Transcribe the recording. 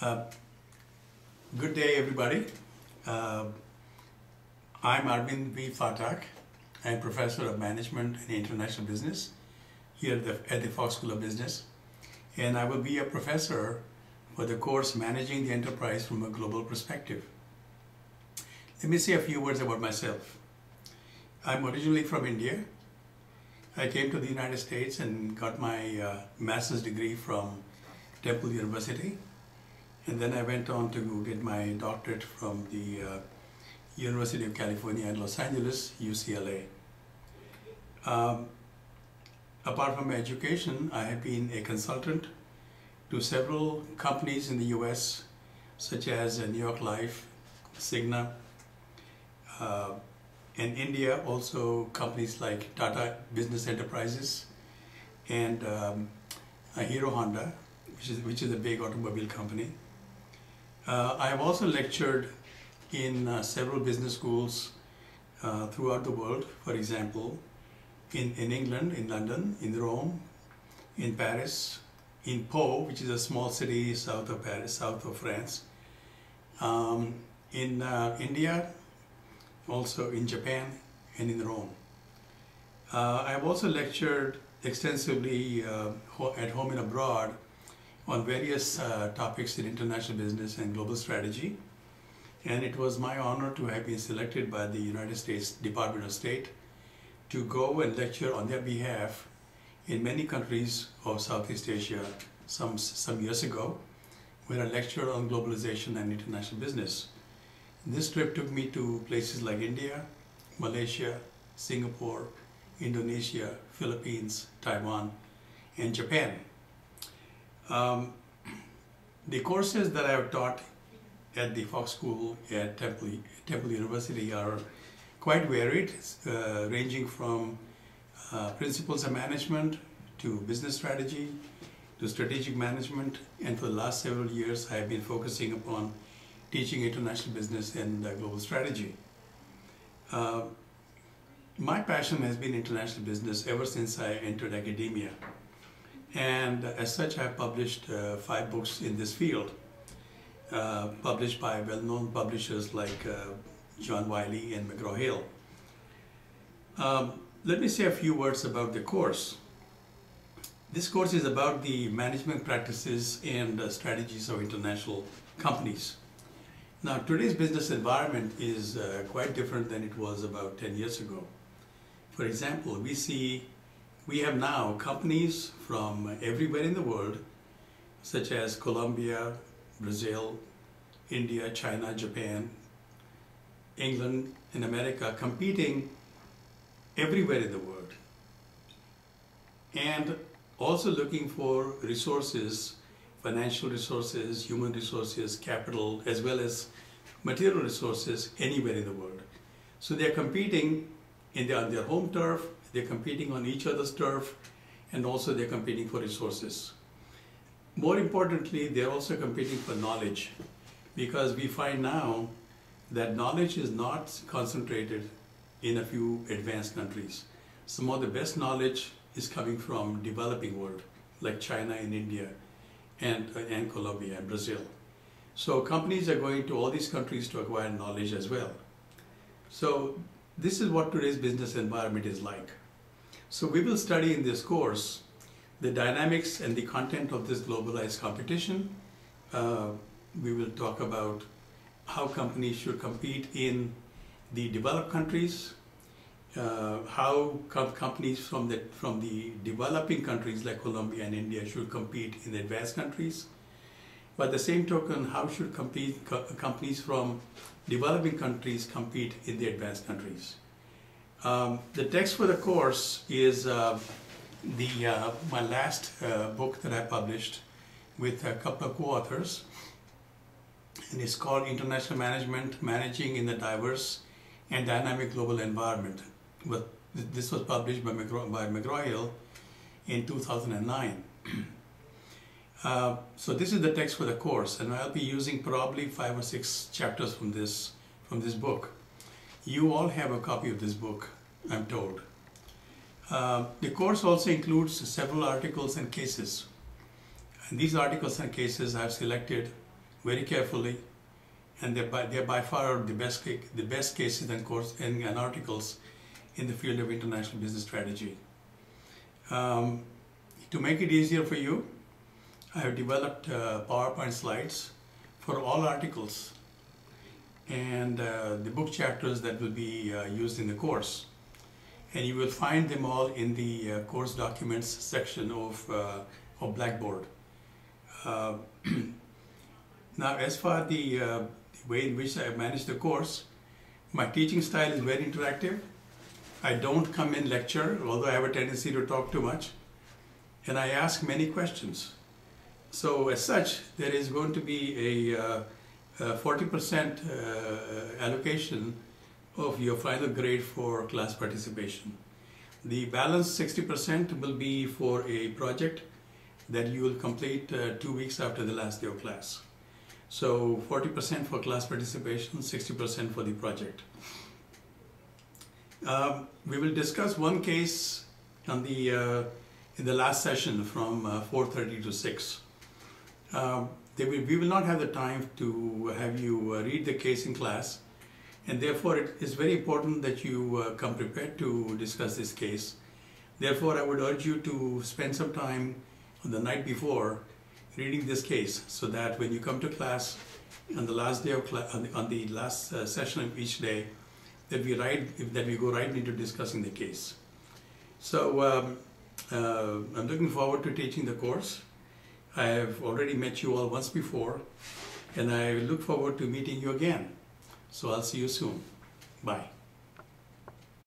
Uh, Good day, everybody. Uh, I'm Arvind V. Phatak. I'm Professor of Management and International Business here at the Fox School of Business. And I will be a professor for the course Managing the Enterprise from a Global Perspective. Let me say a few words about myself. I'm originally from India. I came to the United States and got my master's degree from Temple University. And then I went on to get my doctorate from the University of California in Los Angeles, UCLA. Apart from my education, I have been a consultant to several companies in the US, such as New York Life, Cigna. In India, also companies like Tata Business Enterprises and Hero Honda, which is a big automobile company. I have also lectured in several business schools throughout the world. For example, in England, in London, in Rome, in Paris, in Pau, which is a small city south of Paris, south of France, in India, also in Japan, and in Rome. I have also lectured extensively at home and abroad on various topics in international business and global strategy. And it was my honor to have been selected by the United States Department of State to go and lecture on their behalf in many countries of Southeast Asia some years ago, where I lectured on globalization and international business. This trip took me to places like India, Malaysia, Singapore, Indonesia, Philippines, Taiwan, and Japan. The courses that I have taught at the Fox School at Temple University are quite varied, ranging from principles of management to business strategy to strategic management, and for the last several years I have been focusing upon teaching international business and global strategy. My passion has been international business ever since I entered academia. And as such, I have published 5 books in this field, published by well-known publishers like John Wiley and McGraw-Hill. Let me say a few words about the course. This course is about the management practices and strategies of international companies. Now, today's business environment is quite different than it was about 10 years ago. For example, we have now companies from everywhere in the world, such as Colombia, Brazil, India, China, Japan, England, and America, competing everywhere in the world. And also looking for resources, financial resources, human resources, capital, as well as material resources anywhere in the world. So they're competing on their home turf, they're competing on each other's turf, and also they're competing for resources. More importantly, they're also competing for knowledge, because we find now that knowledge is not concentrated in a few advanced countries. Some of the best knowledge is coming from developing world, like China and India, and Colombia and Brazil. So companies are going to all these countries to acquire knowledge as well. So this is what today's business environment is like. So we will study in this course the dynamics and the content of this globalized competition. We will talk about how companies should compete in the developed countries, how companies from the developing countries like Colombia and India should compete in the advanced countries. By the same token, how should companies from developing countries compete in the advanced countries. The text for the course is my last book that I published with a couple of co-authors, and it's called International Management, Managing in the Diverse and Dynamic Global Environment. But this was published by McGraw-Hill in 2009. So this is the text for the course, and I'll be using probably 5 or 6 chapters from this book. You all have a copy of this book, I'm told. The course also includes several articles and cases. And these articles and cases I've selected very carefully, and they're by far the best cases and course and articles in the field of international business strategy. To make it easier for you, I have developed PowerPoint slides for all articles and the book chapters that will be used in the course. And you will find them all in the course documents section of Blackboard. Now, as far the way in which I manage the course, my teaching style is very interactive. I don't come in lecture, although I have a tendency to talk too much, and I ask many questions. So as such, there is going to be a 40% allocation of your final grade for class participation. The balance 60% will be for a project that you will complete 2 weeks after the last day of class. So 40% for class participation, 60% for the project. We will discuss one case on in the last session from 4:30 to 6. We will not have the time to have you read the case in class, and therefore it is very important that you come prepared to discuss this case. Therefore, I would urge you to spend some time on the night before reading this case, so that when you come to class on the last day of class, on the last session of each day, that we go right into discussing the case. So I'm looking forward to teaching the course. I have already met you all once before, and I look forward to meeting you again. So I'll see you soon. Bye.